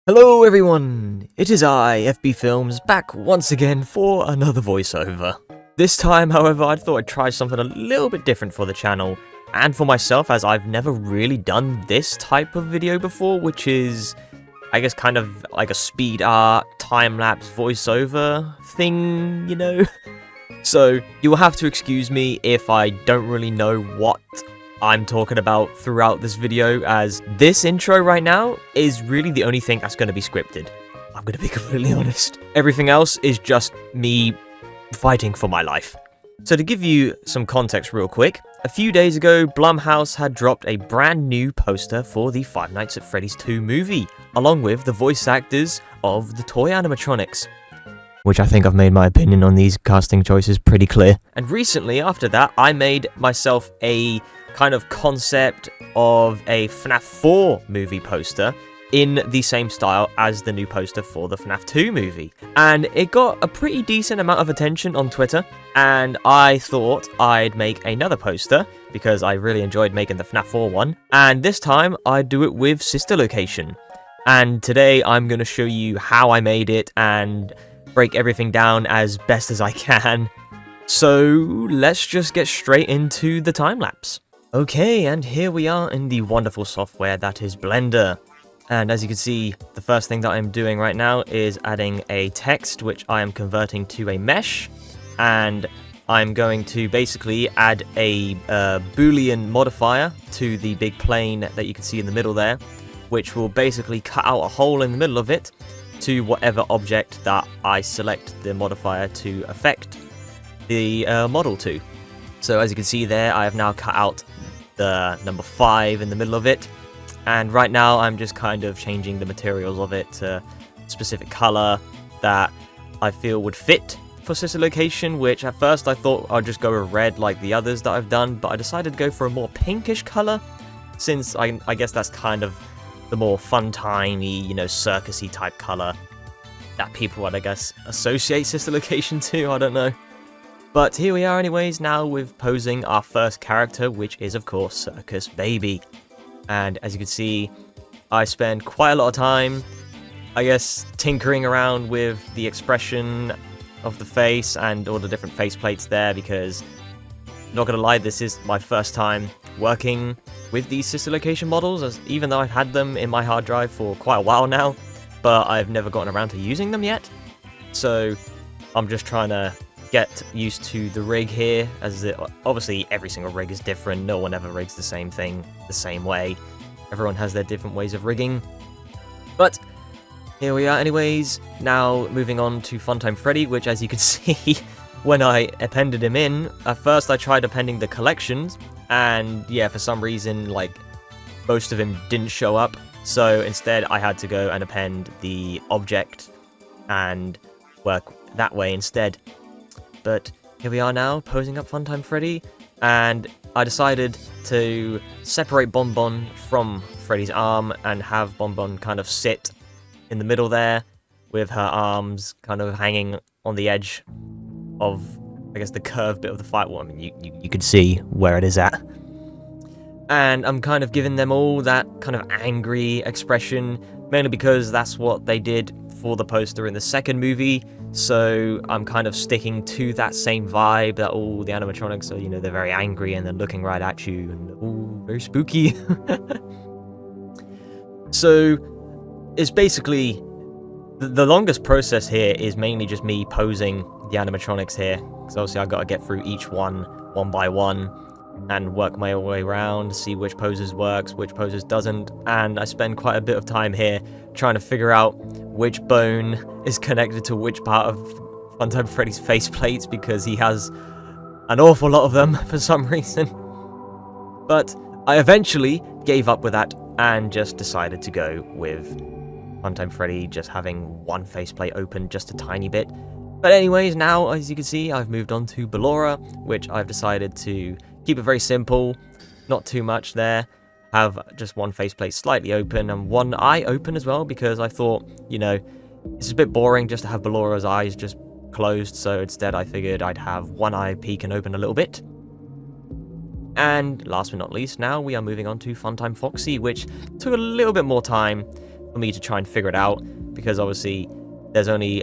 Hello everyone, it is I, FB Films, back once again for another voiceover. This time, however, I thought I'd try something a little bit different for the channel, and for myself, as I've never really done this type of video before, which is, I guess, kind of like a speed art, time-lapse voiceover thing, you know? So, you will have to excuse me if I don't really know what I'm talking about throughout this video, as this intro right now is really the only thing that's going to be scripted. I'm going to be completely honest. Everything else is just me fighting for my life. So to give you some context real quick, a few days ago, Blumhouse had dropped a brand new poster for the Five Nights at Freddy's 2 movie, along with the voice actors of the toy animatronics. Which I think I've made my opinion on these casting choices pretty clear. And recently, after that, I made myself a kind of concept of a FNAF 4 movie poster in the same style as the new poster for the FNAF 2 movie. And it got a pretty decent amount of attention on Twitter, and I thought I'd make another poster, because I really enjoyed making the FNAF 4 one, and this time I'd do it with Sister Location. And today I'm going to show you how I made it and break everything down as best as I can. So let's just get straight into the time-lapse. Okay, and here we are in the wonderful software that is Blender. And as you can see, the first thing that I'm doing right now is adding a text, which I am converting to a mesh. And I'm going to basically add a Boolean modifier to the big plane that you can see in the middle there, which will basically cut out a hole in the middle of it to whatever object that I select the modifier to affect the model to. So as you can see there, I have now cut out the number 5 in the middle of it, and right now I'm just kind of changing the materials of it to a specific color that I feel would fit for Sister Location, which at first I thought I'd just go with red like the others that I've done, but I decided to go for a more pinkish color, since I guess that's kind of the more fun-timey, you know, circusy type color that people would, I guess, associate Sister Location to, I don't know. But here we are anyways, now with posing our first character, which is of course Circus Baby. And as you can see, I spend quite a lot of time, I guess, tinkering around with the expression of the face and all the different face plates there, because, not gonna lie, this is my first time working with these Sister Location models, as even though I've had them in my hard drive for quite a while now, but I've never gotten around to using them yet. So I'm just trying to get used to the rig here, as obviously every single rig is different. No one ever rigs the same thing the same way. Everyone has their different ways of rigging. But here we are anyways. Now moving on to Funtime Freddy, which, as you can see, when I appended him in, at first I tried appending the collections, and yeah, for some reason, like, most of him didn't show up. So instead I had to go and append the object and work that way instead. But here we are now, posing up Funtime Freddy, and I decided to separate Bonbon from Freddy's arm and have Bonbon kind of sit in the middle there, with her arms kind of hanging on the edge of, I guess, the curved bit of the fight. Well, I mean, you could see where it is at. And I'm kind of giving them all that kind of angry expression, mainly because that's what they did for the poster in the second movie. So I'm kind of sticking to that same vibe that all the animatronics are, you know, they're very angry and they're looking right at you, and ooh, very spooky. So it's basically, the longest process here is mainly just me posing the animatronics here, because obviously I've got to get through each one by one and work my way around, see which poses works, which poses doesn't, and I spend quite a bit of time here trying to figure out which bone is connected to which part of Funtime Freddy's face plates, because he has an awful lot of them for some reason. But I eventually gave up with that and just decided to go with Funtime Freddy just having one faceplate open just a tiny bit. But anyways, now, as you can see, I've moved on to Ballora, which I've decided to keep it very simple, not too much there. Have just one faceplate slightly open and one eye open as well, because I thought, you know, it's a bit boring just to have Ballora's eyes just closed, so instead I figured I'd have one eye peek and open a little bit. And last but not least, now we are moving on to Funtime Foxy, which took a little bit more time, for me to try and figure it out, because obviously there's only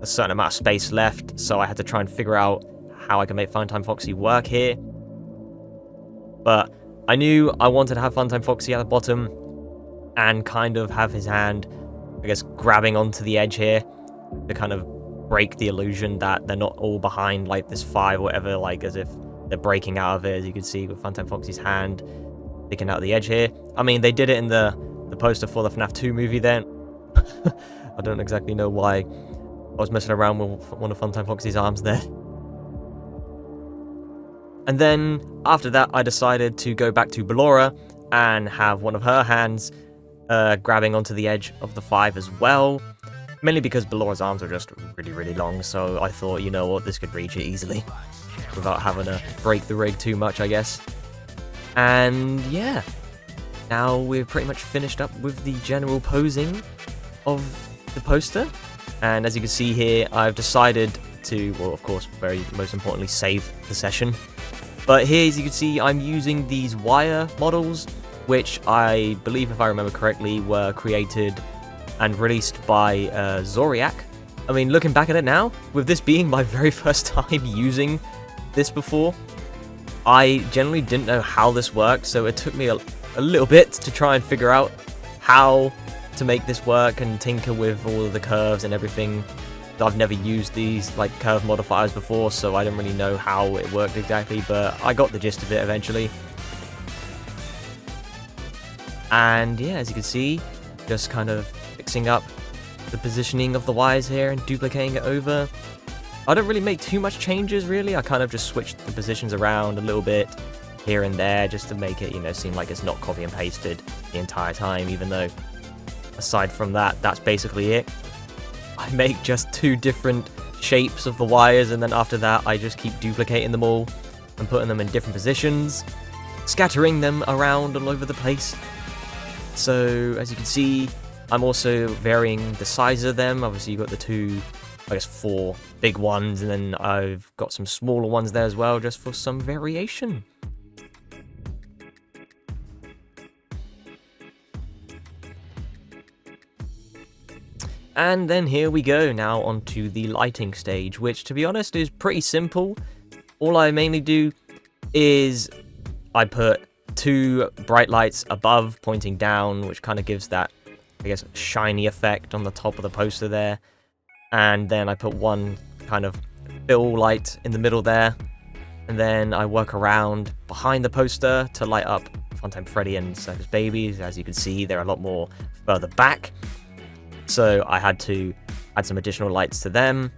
a certain amount of space left, so I had to try and figure out how I can make Funtime Foxy work here. But I knew I wanted to have Funtime Foxy at the bottom and kind of have his hand, I guess, grabbing onto the edge here to kind of break the illusion that they're not all behind like this 5 or whatever, like as if they're breaking out of it, as you can see with Funtime Foxy's hand sticking out the edge here. I mean, they did it in the poster for the FNAF 2 movie then. I don't exactly know why I was messing around with one of Funtime Foxy's arms there. And then, after that, I decided to go back to Ballora and have one of her hands grabbing onto the edge of the 5 as well. Mainly because Ballora's arms are just really, really long, so I thought, you know what, this could reach it easily. Without having to break the rig too much, I guess. And yeah, now we're pretty much finished up with the general posing of the poster. And as you can see here, I've decided to, well, of course, most importantly, save the session. But here, as you can see, I'm using these wire models, which I believe, if I remember correctly, were created and released by Zoriak. I mean, looking back at it now, with this being my very first time using this before, I generally didn't know how this worked, so it took me a little bit to try and figure out how to make this work and tinker with all of the curves and everything. I've never used these like curve modifiers before, so I don't really know how it worked exactly, but I got the gist of it eventually. And yeah, as you can see, just kind of fixing up the positioning of the wires here and duplicating it over. I don't really make too much changes, really. I kind of just switched the positions around a little bit here and there just to make it, you know, seem like it's not copy and pasted the entire time, even though aside from that, that's basically it. I make just 2 different shapes of the wires, and then after that, I just keep duplicating them all and putting them in different positions, scattering them around all over the place. So, as you can see, I'm also varying the size of them. Obviously, you've got the 2, I guess 4 big ones, and then I've got some smaller ones there as well, just for some variation. And then here we go, now onto the lighting stage, which, to be honest, is pretty simple. All I mainly do is I put 2 bright lights above pointing down, which kind of gives that, I guess, shiny effect on the top of the poster there. And then I put 1 kind of fill light in the middle there. And then I work around behind the poster to light up Funtime Freddy and Circus Babies. As you can see, they're a lot more further back. So I had to add some additional lights to them.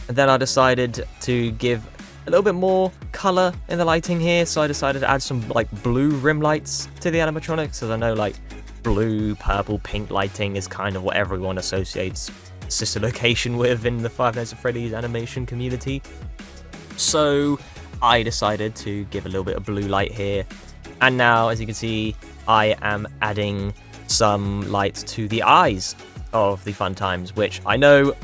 And then I decided to give a little bit more color in the lighting here. So I decided to add some like blue rim lights to the animatronics. As I know, like blue, purple, pink lighting is kind of what everyone associates Sister Location with in the Five Nights at Freddy's animation community. So I decided to give a little bit of blue light here. And now, as you can see, I am adding some lights to the eyes of the Funtimes, which I know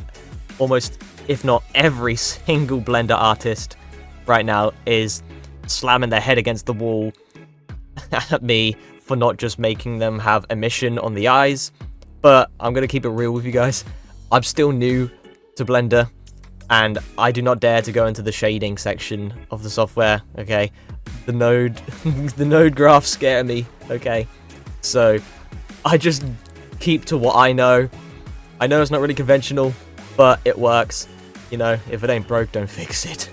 almost, if not every single Blender artist right now is slamming their head against the wall at me for not just making them have emission on the eyes. But I'm going to keep it real with you guys. I'm still new to Blender, and I do not dare to go into the shading section of the software, okay? The node, the node graphs scare me, okay? So I just keep to what I know. I know it's not really conventional, but it works. You know, if it ain't broke, don't fix it.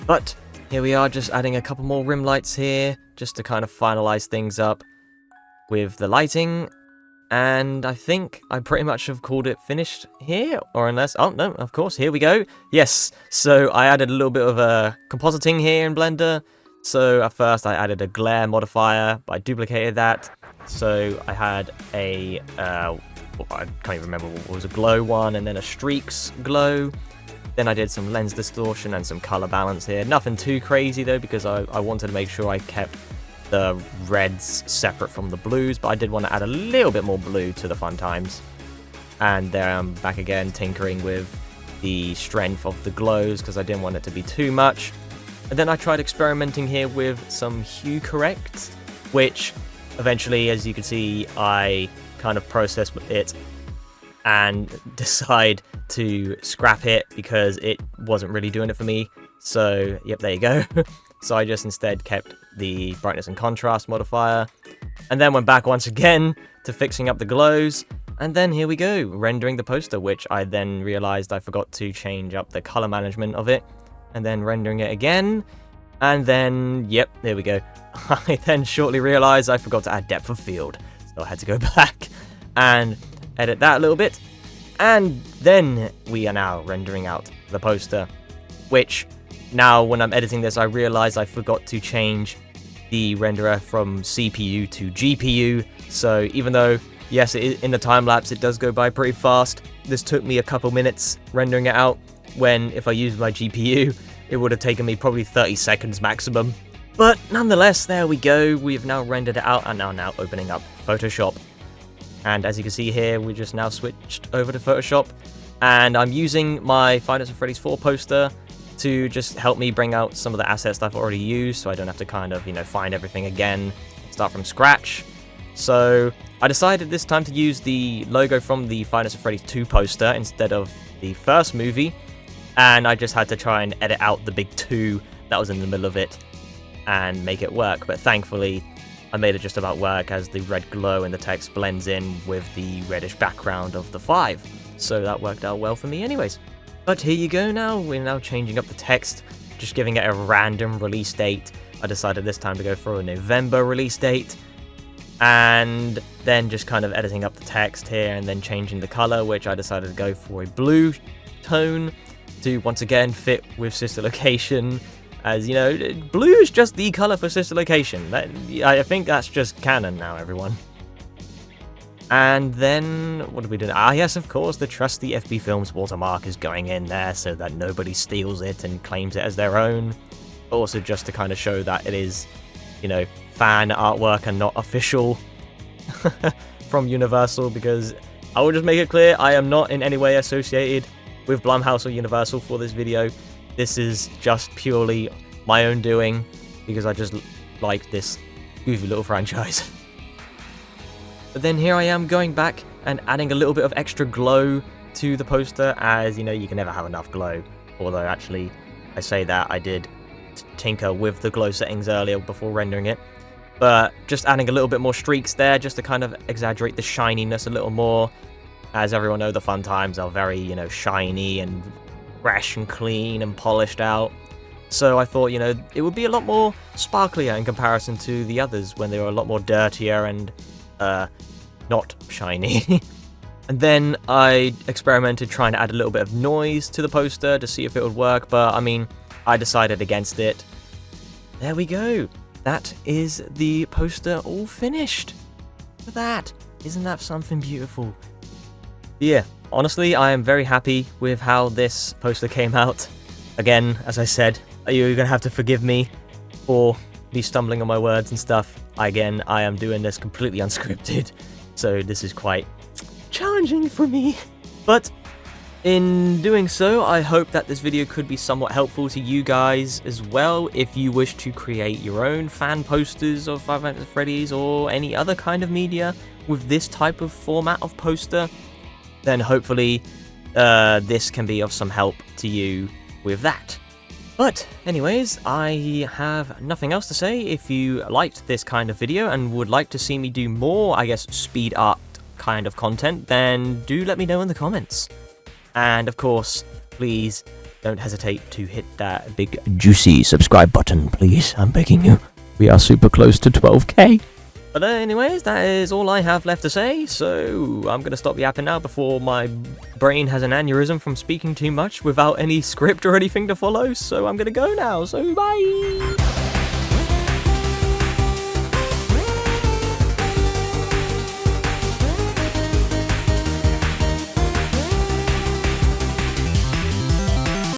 But here we are, just adding a couple more rim lights here, just to kind of finalize things up with the lighting. And I think I pretty much have called it finished here, or unless, oh no, of course, here we go. Yes, so I added a little bit of compositing here in Blender. So at first I added a glare modifier, but I duplicated that. So I had a, I can't even remember what was, a glow one, and then a streaks glow. Then I did some lens distortion and some color balance here. Nothing too crazy though, because I wanted to make sure I kept the reds separate from the blues, but I did want to add a little bit more blue to the Funtimes. And there I'm back again, tinkering with the strength of the glows, because I didn't want it to be too much. And then I tried experimenting here with some hue correct, which eventually, as you can see, I kind of process it and decide to scrap it because it wasn't really doing it for me. So, yep, there you go. So I just instead kept the brightness and contrast modifier, and then went back once again to fixing up the glows, and then here we go, rendering the poster, which I then realized I forgot to change up the color management of it, and then rendering it again, and then, yep, there we go. I then shortly realized I forgot to add depth of field, so I had to go back and edit that a little bit, and then we are now rendering out the poster, which now when I'm editing this I realize I forgot to change the renderer from CPU to GPU, so even though, yes, in the time-lapse it does go by pretty fast, this took me a couple minutes rendering it out, when if I used my GPU, it would have taken me probably 30 seconds maximum. But nonetheless, there we go, we've now rendered it out and are now opening up Photoshop. And as you can see here, we just now switched over to Photoshop, and I'm using my Five Nights at Freddy's 4 poster to just help me bring out some of the assets that I've already used, so I don't have to kind of, find everything again, start from scratch. So I decided this time to use the logo from the Five Nights at Freddy's 2 poster instead of the first movie, and I just had to try and edit out the big 2 that was in the middle of it and make it work, but thankfully I made it just about work, as the red glow in the text blends in with the reddish background of the 5, so that worked out well for me anyways. But here you go now, we're now changing up the text, just giving it a random release date. I decided this time to go for a November release date, and then just kind of editing up the text here and then changing the color, which I decided to go for a blue tone to once again fit with Sister Location, as you know, blue is just the color for Sister Location. I think that's just canon now, everyone. And then, what did we do? Ah, yes, of course, the trusty FB Films watermark is going in there so that nobody steals it and claims it as their own. Also, just to kind of show that it is, fan artwork and not official from Universal, because I will just make it clear, I am not in any way associated with Blumhouse or Universal for this video. This is just purely my own doing, because I just like this goofy little franchise. But then here I am going back and adding a little bit of extra glow to the poster, as you can never have enough glow. Although actually, I say that, I did tinker with the glow settings earlier before rendering it. But just adding a little bit more streaks there, just to kind of exaggerate the shininess a little more. As everyone knows, the fun times are very, shiny and fresh and clean and polished out. So I thought, it would be a lot more sparklier in comparison to the others when they were a lot more dirtier and not shiny. And then I experimented trying to add a little bit of noise to the poster to see if it would work, but I mean, I decided against it. There we go. That is the poster all finished. Look at that. Isn't that something beautiful? Yeah, honestly, I am very happy with how this poster came out. Again, as I said, you're gonna have to forgive me for me stumbling on my words and stuff. Again, I am doing this completely unscripted, so this is quite challenging for me. But in doing so, I hope that this video could be somewhat helpful to you guys as well, if you wish to create your own fan posters of Five Nights at Freddy's or any other kind of media with this type of format of poster. Then hopefully this can be of some help to you with that. But anyways, I have nothing else to say. If you liked this kind of video and would like to see me do more, I guess, speed art kind of content, then do let me know in the comments. And of course, please don't hesitate to hit that big juicy subscribe button, please. I'm begging you. We are super close to 12k. But anyways, that is all I have left to say, so I'm going to stop yapping now before my brain has an aneurysm from speaking too much without any script or anything to follow, so I'm going to go now, so bye!